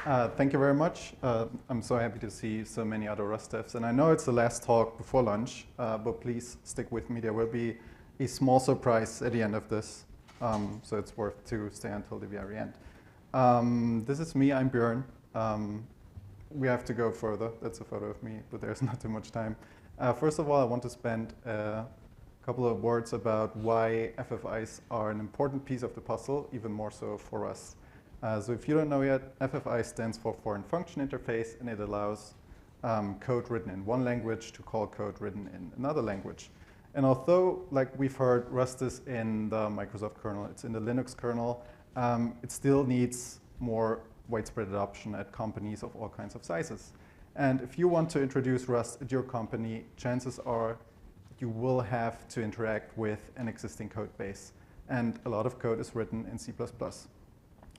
Thank you very much. I'm so happy to see so many other Rust devs. And I know it's the last talk before lunch, but please stick with me. There will be a small surprise at the end of this, so it's worth to stay until the very end. This is me, I'm Björn. We have to go further. That's a photo of me, but there's not too much time. First of all, I want to spend a couple of words about why FFIs are an important piece of the puzzle, even more so for us. So if you don't know yet, FFI stands for Foreign Function Interface, and it allows code written in one language to call code written in another language. And although, like we've heard, Rust is in the Microsoft kernel, it's in the Linux kernel, it still needs more widespread adoption at companies of all kinds of sizes. And if you want to introduce Rust at your company, chances are you will have to interact with an existing code base. And a lot of code is written in C++.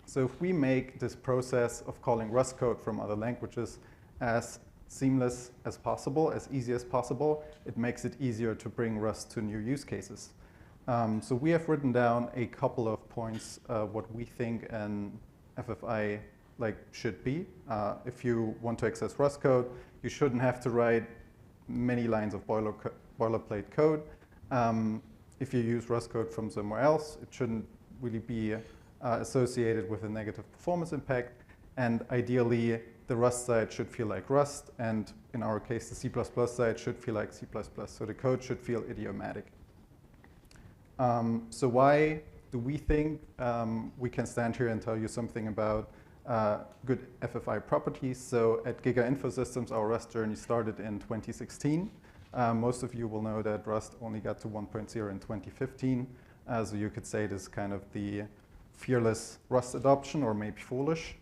So if we make this process of calling Rust code from other languages as seamless as possible, as easy as possible, it makes it easier to bring Rust to new use cases. So we have written down a couple of points what we think an FFI should be. If you want to access Rust code, you shouldn't have to write many lines of boilerplate code. If you use Rust code from somewhere else, it shouldn't really be associated with a negative performance impact, and ideally the Rust side should feel like Rust, and in our case the C++ side should feel like C++, so the code should feel idiomatic. So why do we think we can stand here and tell you something about good FFI properties? So at Giga Infosystems, our Rust journey started in 2016. Most of you will know that Rust only got to 1.0 in 2015, so you could say this is kind of the fearless Rust adoption, or maybe foolish.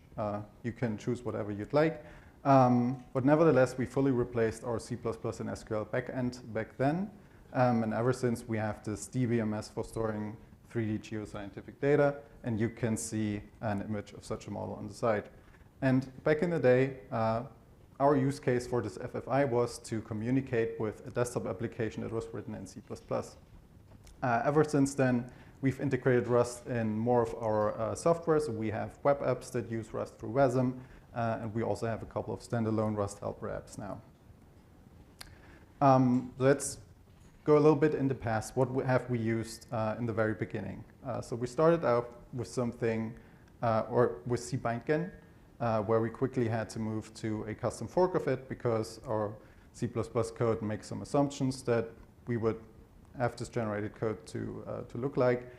You can choose whatever you'd like. But nevertheless, we fully replaced our C++ and SQL backend back then. And ever since, we have this DBMS for storing 3D geoscientific data. And you can see an image of such a model on the side. And back in the day, our use case for this FFI was to communicate with a desktop application that was written in C++. Ever since then, we've integrated Rust in more of our software. So we have web apps that use Rust through WASM, and we also have a couple of standalone Rust helper apps now. Let's go a little bit in the past. What have we used in the very beginning? So we started out with something, or with cbindgen, where we quickly had to move to a custom fork of it because our C++ code makes some assumptions that we would have this generated code to look like.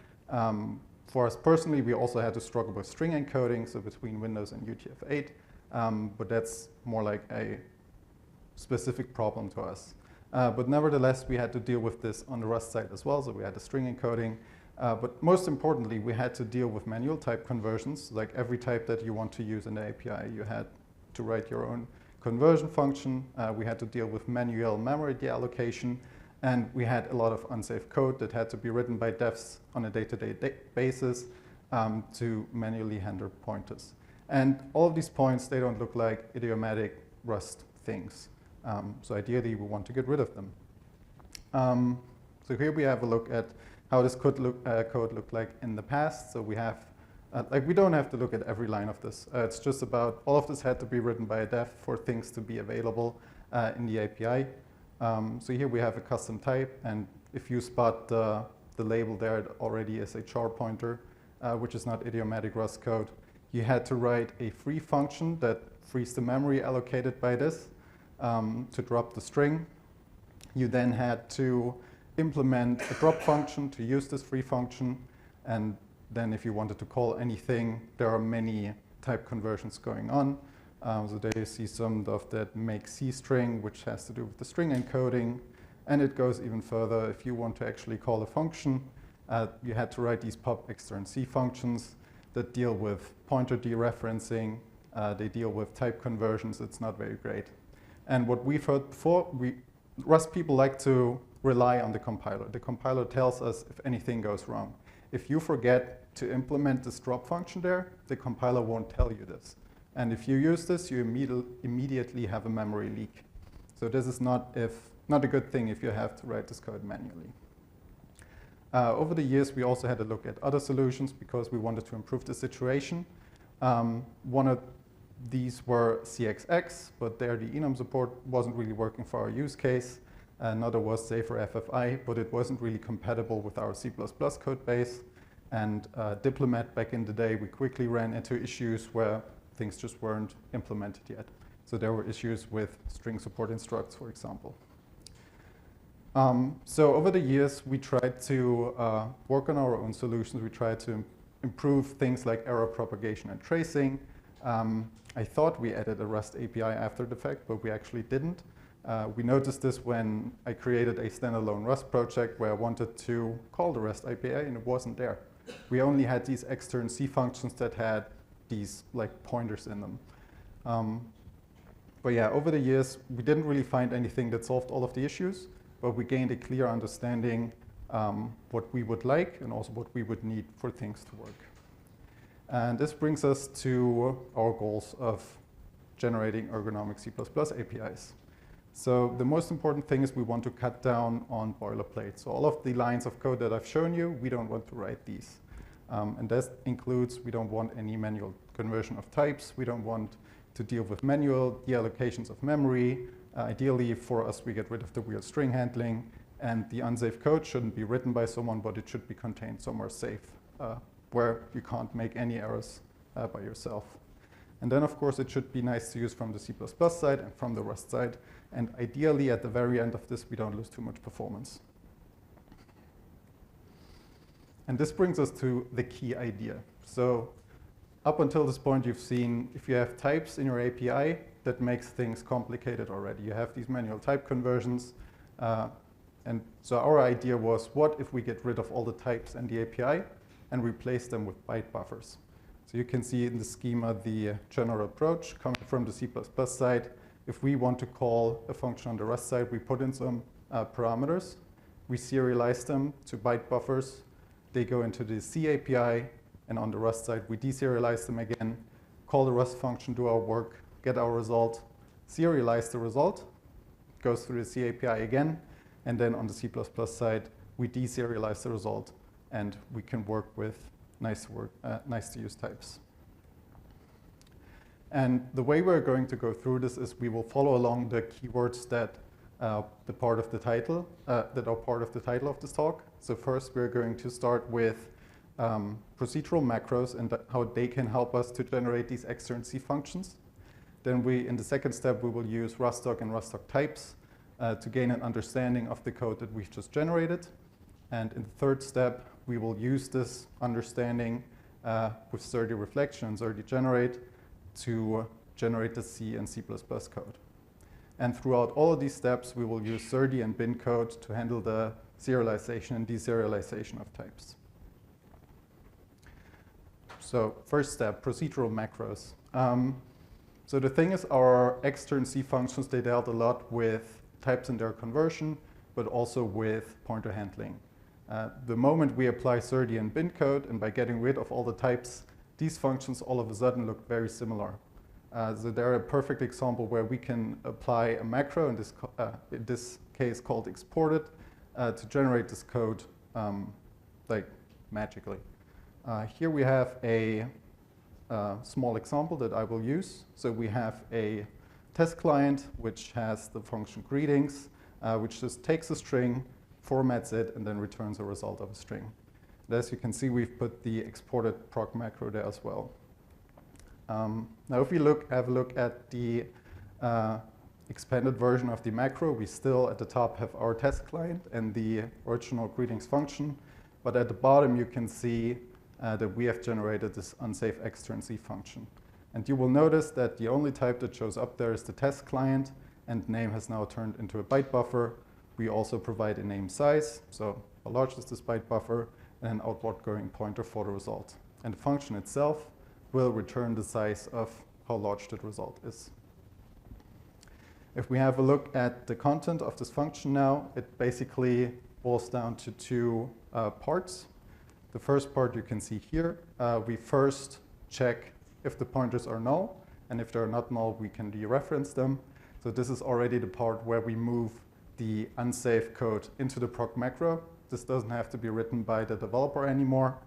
For us personally, we also had to struggle with string encoding, so between Windows and UTF-8, but that's more like a specific problem to us. But nevertheless, we had to deal with this on the Rust side as well, so we had the string encoding. But most importantly, we had to deal with manual type conversions. Like every type that you want to use in the API, you had to write your own conversion function. We had to deal with manual memory deallocation. And we had a lot of unsafe code that had to be written by devs on a day-to-day basis to manually handle pointers. And all of these points, they don't look like idiomatic Rust things. So ideally, we want to get rid of them. So here we have a look at how this code looked like in the past. So we have, we don't have to look at every line of this. It's just about all of this had to be written by a dev for things to be available in the API. So here we have a custom type, and if you spot the label there, it already is a char pointer, which is not idiomatic Rust code. You had to write a free function that frees the memory allocated by this to drop the string. You then had to implement a drop function to use this free function, and then if you wanted to call anything, there are many type conversions going on. So there you see some of that make C string, which has to do with the string encoding. And it goes even further. If you want to actually call a function, you had to write these pop extern C functions that deal with pointer dereferencing. They deal with type conversions. It's not very great. And what we've heard before, Rust people like to rely on the compiler. The compiler tells us if anything goes wrong. If you forget to implement this drop function there, the compiler won't tell you this. And if you use this, you immediately have a memory leak. So this is not a good thing if you have to write this code manually. Over the years, we also had a look at other solutions because we wanted to improve the situation. One These were CXX, but there the enum support wasn't really working for our use case. Neither was Safer FFI, but it wasn't really compatible with our C++ code base. And Diplomat back in the day, we quickly ran into issues where things just weren't implemented yet. So there were issues with string support instructs, for example. So over the years, we tried to work on our own solutions. We tried to improve things like error propagation and tracing. I thought we added a Rust API after the fact, but we actually didn't. We noticed this when I created a standalone Rust project where I wanted to call the Rust API, and it wasn't there. We only had these extern C functions that had these like pointers in them. But yeah, over the years, we didn't really find anything that solved all of the issues, but we gained a clear understanding what we would like and also what we would need for things to work. And this brings us to our goals of generating ergonomic C++ APIs. So the most important thing is we want to cut down on boilerplate. So all of the lines of code that I've shown you, we don't want to write these. And that includes we don't want any manual conversion of types. We don't want to deal with manual deallocations of memory. Ideally, for us, we get rid of the weird string handling. And the unsafe code shouldn't be written by someone, but it should be contained somewhere safe, where you can't make any errors by yourself. And then, of course, it should be nice to use from the C++ side and from the Rust side. And ideally, at the very end of this, we don't lose too much performance. And this brings us to the key idea. So up until this point, you've seen if you have types in your API, that makes things complicated already. You have these manual type conversions. And so our idea was, what if we get rid of all the types in the API and replace them with byte buffers? So you can see in the schema the general approach coming from the C++ side. If we want to call a function on the Rust side, we put in some parameters. We serialize them to byte buffers. They go into the C API. And on the Rust side, we deserialize them again, call the Rust function, do our work, get our result, serialize the result, goes through the C API again. And then on the C++ side, we deserialize the result. And we can work with nice to use types. And the way we're going to go through this is we will follow along the keywords that are part of the title of this talk. So first, we're going to start with procedural macros and how they can help us to generate these extern C functions. Then in the second step, we will use Rustdoc and Rustdoc types to gain an understanding of the code that we've just generated. And in the third step, we will use this understanding with Serde reflection and Serde generate to generate the C and C++ code. And throughout all of these steps, we will use Serde and bin code to handle the serialization and deserialization of types. So first step, procedural macros. So the thing is, our extern C functions, they dealt a lot with types and their conversion, but also with pointer handling. The moment we apply Serde and bin code, and by getting rid of all the types, these functions all of a sudden look very similar. So they're a perfect example where we can apply a macro, in this case called exported, to generate this code like magically. Here we have a small example that I will use. So we have a test client which has the function greetings, which just takes a string, formats it, and then returns a result of a string. And as you can see, we've put the exported proc macro there as well. Now, if we have a look at the expanded version of the macro, we still at the top have our test client and the original greetings function. But at the bottom, you can see that we have generated this unsafe extern C function. And you will notice that the only type that shows up there is the test client, and name has now turned into a byte buffer. We also provide a name size, so how large is this byte buffer, and an outward going pointer for the result. And the function itself will return the size of how large that result is. If we have a look at the content of this function now, it basically boils down to two parts. The first part you can see here. We first check if the pointers are null, and if they're not null, we can dereference them. So this is already the part where we move the unsafe code into the proc macro. This doesn't have to be written by the developer anymore.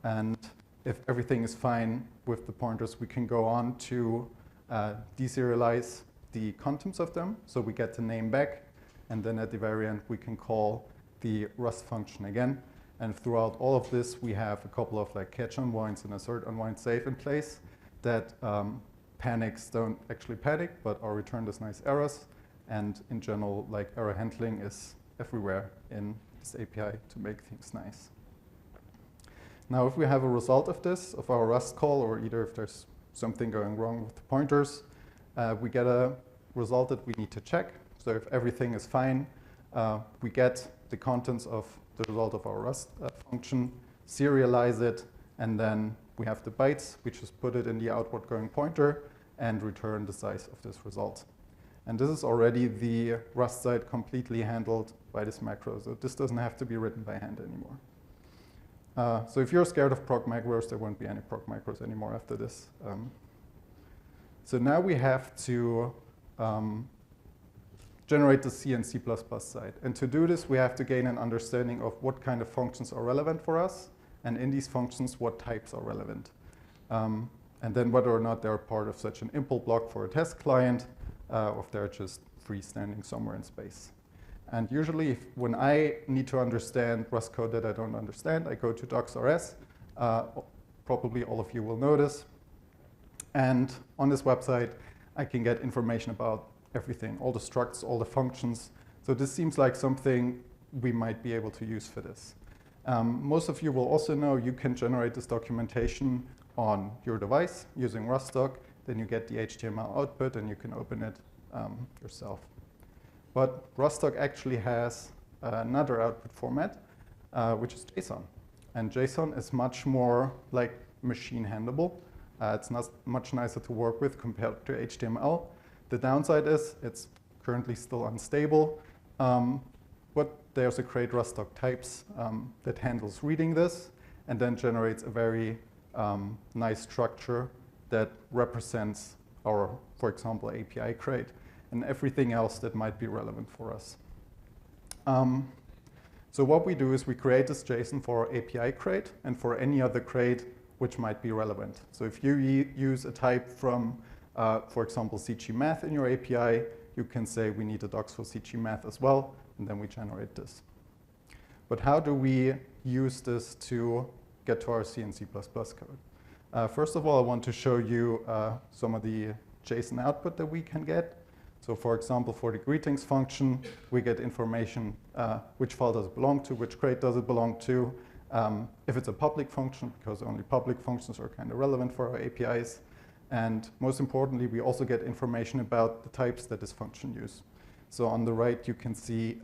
And if everything is fine with the pointers, we can go on to deserialize the contents of them, so we get the name back, and then at the very end we can call the Rust function again. And throughout all of this, we have a couple of like catch unwinds and assert unwind save in place that panics don't actually panic, but are returned as nice errors. And in general, like error handling is everywhere in this API to make things nice. Now, if we have a result of this, of our Rust call, or either if there's something going wrong with the pointers, we get a result that we need to check. So if everything is fine, we get the contents of the result of our Rust function, serialize it, and then we have the bytes. We just put it in the outward going pointer and return the size of this result. And this is already the Rust side completely handled by this macro. So this doesn't have to be written by hand anymore. So if you're scared of proc macros, there won't be any proc macros anymore after this. So now we have to generate the C and C++ side. And to do this, we have to gain an understanding of what kind of functions are relevant for us, and in these functions, what types are relevant. And then whether or not they're part of such an impl block for a test client, or if they're just freestanding somewhere in space. And usually, when I need to understand Rust code that I don't understand, I go to docs.rs. Probably all of you will know this. And on this website, I can get information about everything, all the structs, all the functions. So this seems like something we might be able to use for this. Most of you will also know you can generate this documentation on your device using Rustdoc. Then you get the HTML output, and you can open it yourself. But Rustdoc actually has another output format, which is JSON. And JSON is much more like machine handleable. It's not much nicer to work with compared to HTML. The downside is it's currently still unstable. But there's a great Rustdoc types that handles reading this and then generates a very nice structure that represents our, for example, API crate and everything else that might be relevant for us. So what we do is we create this JSON for our API crate and for any other crate which might be relevant. So if you use a type from, for example, CG Math in your API, you can say we need a docs for CG Math as well, and then we generate this. But how do we use this to get to our C and C++ code? First of all, I want to show you some of the JSON output that we can get. So for example, for the greetings function, we get information, which file does it belong to, which crate does it belong to, if it's a public function, because only public functions are kind of relevant for our APIs. And most importantly, we also get information about the types that this function uses. So on the right, you can see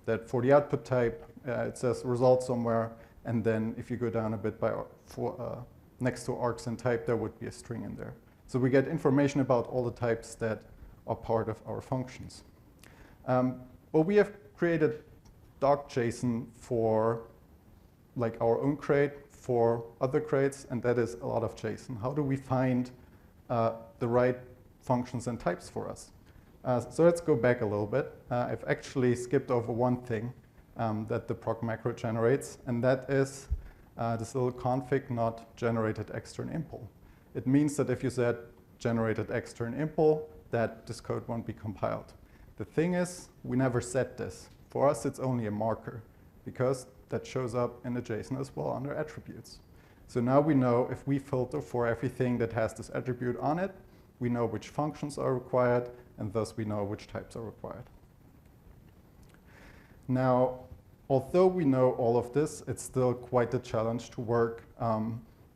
that for the output type, it says result somewhere. And then if you go down a bit next to args and type, there would be a string in there. So we get information about all the types that are part of our functions. But we have created doc.json for like our own crate, for other crates, and that is a lot of JSON. How do we find the right functions and types for us? So let's go back a little bit. I've actually skipped over one thing that the proc macro generates, and that is this little config not generated extern impl. It means that if you said generated extern impl, that this code won't be compiled. The thing is, we never set this. For us, it's only a marker, because that shows up in the JSON as well under attributes. So now we know if we filter for everything that has this attribute on it, we know which functions are required, and thus we know which types are required. Now, although we know all of this, it's still quite a challenge to work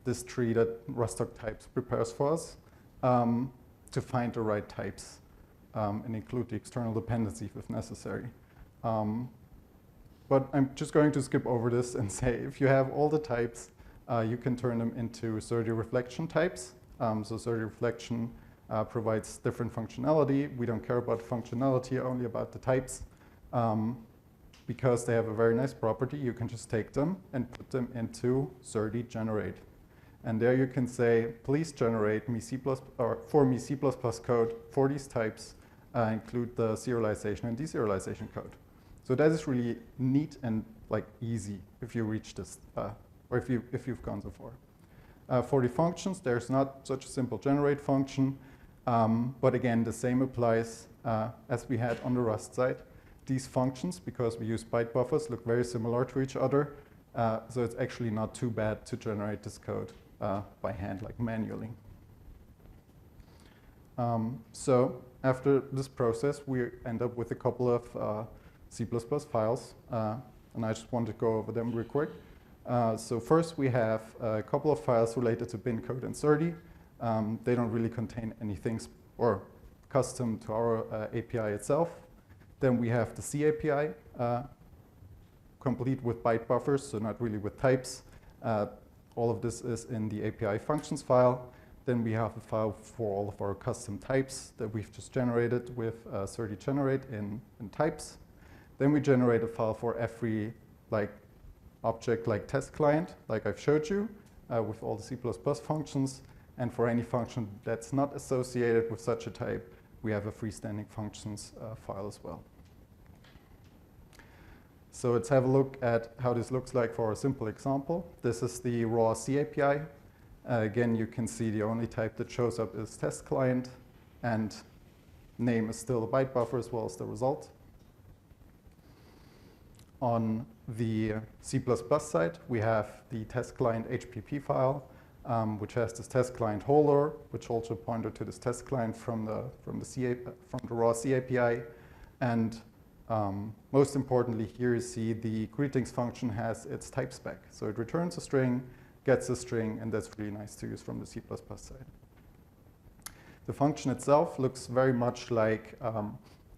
this tree that Rustdoc types prepares for us to find the right types and include the external dependencies if necessary. But I'm just going to skip over this and say if you have all the types, you can turn them into Serde reflection types. So Serde reflection provides different functionality. We don't care about functionality, only about the types. Because they have a very nice property, you can just take them and put them into Serde generate. And there you can say, please generate me C++ or for me C++ code for these types, include the serialization and deserialization code. So that is really neat and like easy if you reach this, or if you've gone so far. For the functions, there's not such a simple generate function. But again, the same applies as we had on the Rust side. These functions, because we use byte buffers, look very similar to each other. So it's actually not too bad to generate this code by hand, like manually. So after this process, we end up with a couple of C++ files. And I just want to go over them real quick. So first we have a couple of files related to bin code and Serde. They don't really contain anything or custom to our API itself. Then we have the C API, complete with byte buffers, so not really with types. All of this is in the API functions file. Then we have a file for all of our custom types that we've just generated with Serde generate in types. Then we generate a file for every object like test client, like I've showed you, with all the C++ functions. And for any function that's not associated with such a type, we have a freestanding functions file as well. So let's have a look at how this looks like for a simple example. This is the raw C API. Again, you can see the only type that shows up is test client, and name is still a byte buffer as well as the result. On the C++ side, we have the test client HPP file, which has this test client holder, which also pointed to this test client from the raw C API. And most importantly, here you see the greetings function has its type spec. So it returns a string, gets a string, and that's really nice to use from the C++ side. The function itself looks very much like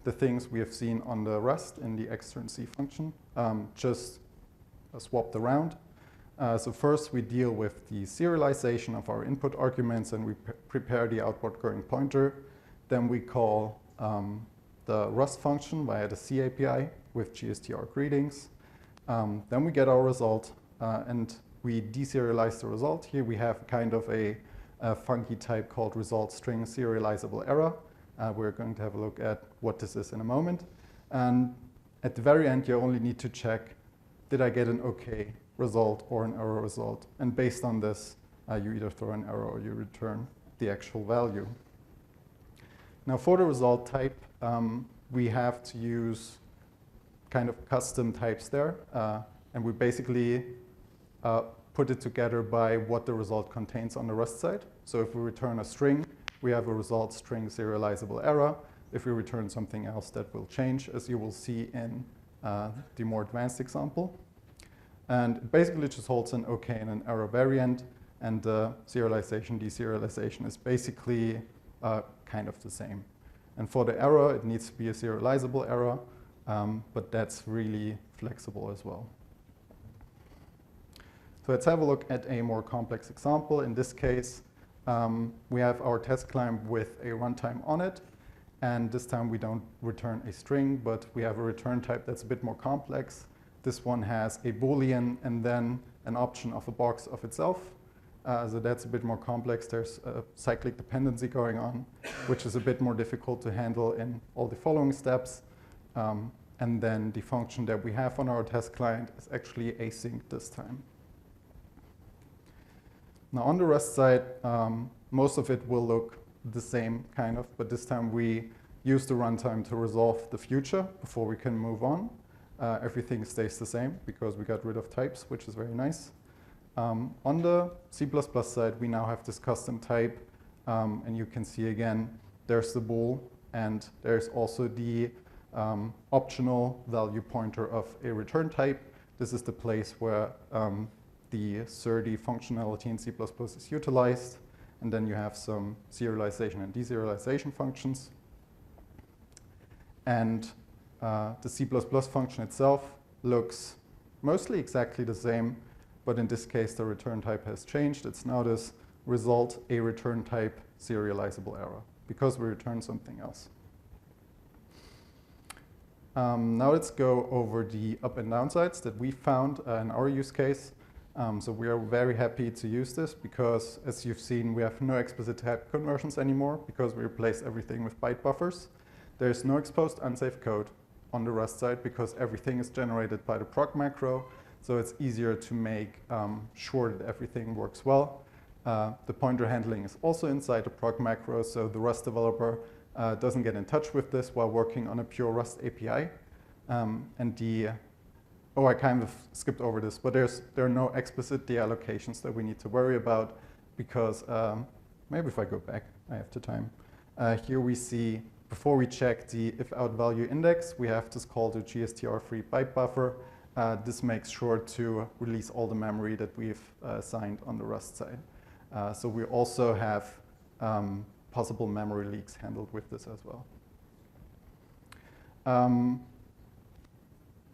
the things we have seen on the Rust in the extern C function, just swapped around. So first we deal with the serialization of our input arguments, and we prepare the outward going pointer. Then we call the Rust function via the C API with GSTR greetings. Then we get our result, and we deserialize the result. Here we have kind of a funky type called result string serializable error. We're going to have a look at what this is in a moment. And at the very end, you only need to check, did I get an OK result or an error result? And based on this, you either throw an error or you return the actual value. Now for the result type, we have to use kind of custom types there. And we basically put it together by what the result contains on the Rust side. So if we return a string, we have a result string serializable error. If we return something else, that will change, as you will see in the more advanced example. And it basically just holds an OK and an error variant. And serialization, deserialization is basically kind of the same. And for the error, it needs to be a serializable error, but that's really flexible as well. So let's have a look at a more complex example. In this case, we have our test client with a runtime on it. And this time we don't return a string, but we have a return type that's a bit more complex. This one has a Boolean and then an option of a box of itself. So that's a bit more complex. There's a cyclic dependency going on, which is a bit more difficult to handle in all the following steps. And then the function that we have on our test client is actually async this time. Now on the Rust side, most of it will look the same kind of, but this time we use the runtime to resolve the future before we can move on. Everything stays the same because we got rid of types, which is very nice. On the C++ side, we now have this custom type, and you can see again, there's the bool, and there's also the optional value pointer of a return type. This is the place where the Serde functionality in C++ is utilized. And then you have some serialization and deserialization functions. And the C++ function itself looks mostly exactly the same, but in this case, the return type has changed. It's now this result a return type serializable error because we return something else. Now let's go over the up and downsides that we found in our use case. So we are very happy to use this because, as you've seen, we have no explicit type conversions anymore because we replace everything with byte buffers. There's no exposed unsafe code on the Rust side because everything is generated by the proc macro. So it's easier to make sure that everything works well. The pointer handling is also inside the proc macro, so the Rust developer doesn't get in touch with this while working on a pure Rust API. Oh, I kind of skipped over this, but there are no explicit deallocations that we need to worry about because, maybe if I go back, I have the time. Here we see, before we check the if out value index, we have this call to GSTR-free byte buffer. This makes sure to release all the memory that we've assigned on the Rust side. So we also have possible memory leaks handled with this as well.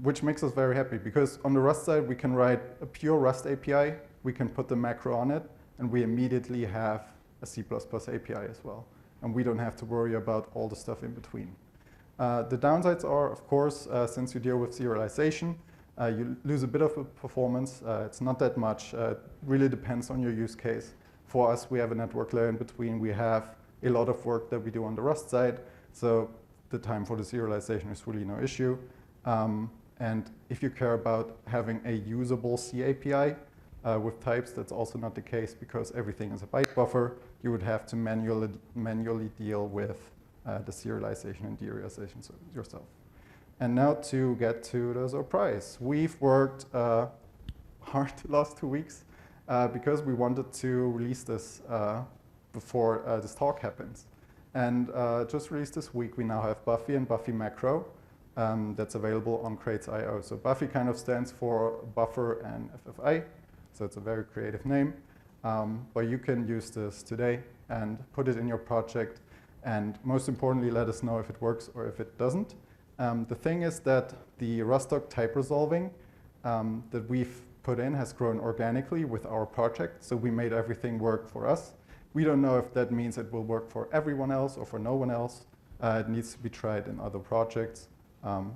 Which makes us very happy because on the Rust side, we can write a pure Rust API, we can put the macro on it, and we immediately have a C++ API as well. And we don't have to worry about all the stuff in between. The downsides are, of course, since you deal with serialization, you lose a bit of performance. It's not that much. It really depends on your use case. For us, we have a network layer in between. We have a lot of work that we do on the Rust side. So the time for the serialization is really no issue. And if you care about having a usable C API with types, that's also not the case because everything is a byte buffer. You would have to manually deal with the serialization and derealization yourself. And now to get to the surprise. We've worked hard the last 2 weeks because we wanted to release this before this talk happens. And just released this week, we now have Buffy and Buffy macro. That's available on crates.io. So Buffy kind of stands for buffer and FFI, so it's a very creative name. But you can use this today and put it in your project, and most importantly, let us know if it works or if it doesn't. The thing is that the Rustdoc type resolving that we've put in has grown organically with our project, so we made everything work for us. We don't know if that means it will work for everyone else or for no one else. It needs to be tried in other projects.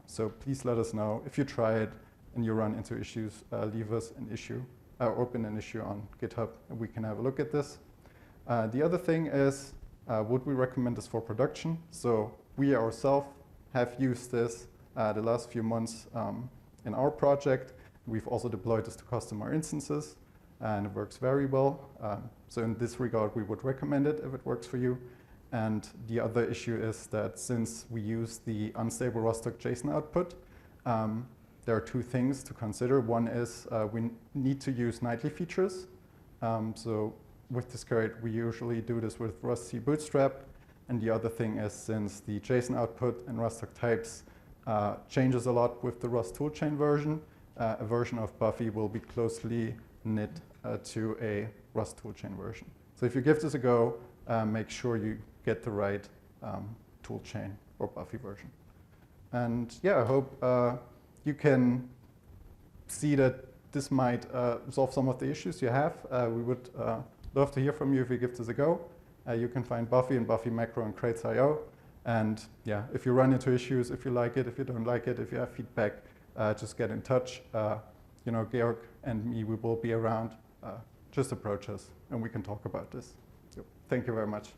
So please let us know if you try it and you run into issues. Leave us an issue, open an issue on GitHub, and we can have a look at this. The other thing is, would we recommend this for production? So we ourselves have used this the last few months in our project. We've also deployed this to customer instances, and it works very well. So in this regard, we would recommend it if it works for you. And the other issue is that since we use the unstable Rustdoc JSON output, there are two things to consider. One is we need to use nightly features. So with this crate, we usually do this with Rust C Bootstrap. And the other thing is since the JSON output and Rustdoc types changes a lot with the Rust toolchain version, a version of Buffy will be closely knit to a Rust toolchain version. So if you give this a go, make sure you get the right toolchain or Buffy version. And yeah, I hope you can see that this might solve some of the issues you have. We would love to hear from you if you give this a go. You can find Buffy and Buffy macro on crates.io. And yeah, if you run into issues, if you like it, if you don't like it, if you have feedback, just get in touch. Georg and me, we will be around. Just approach us and we can talk about this. So, thank you very much.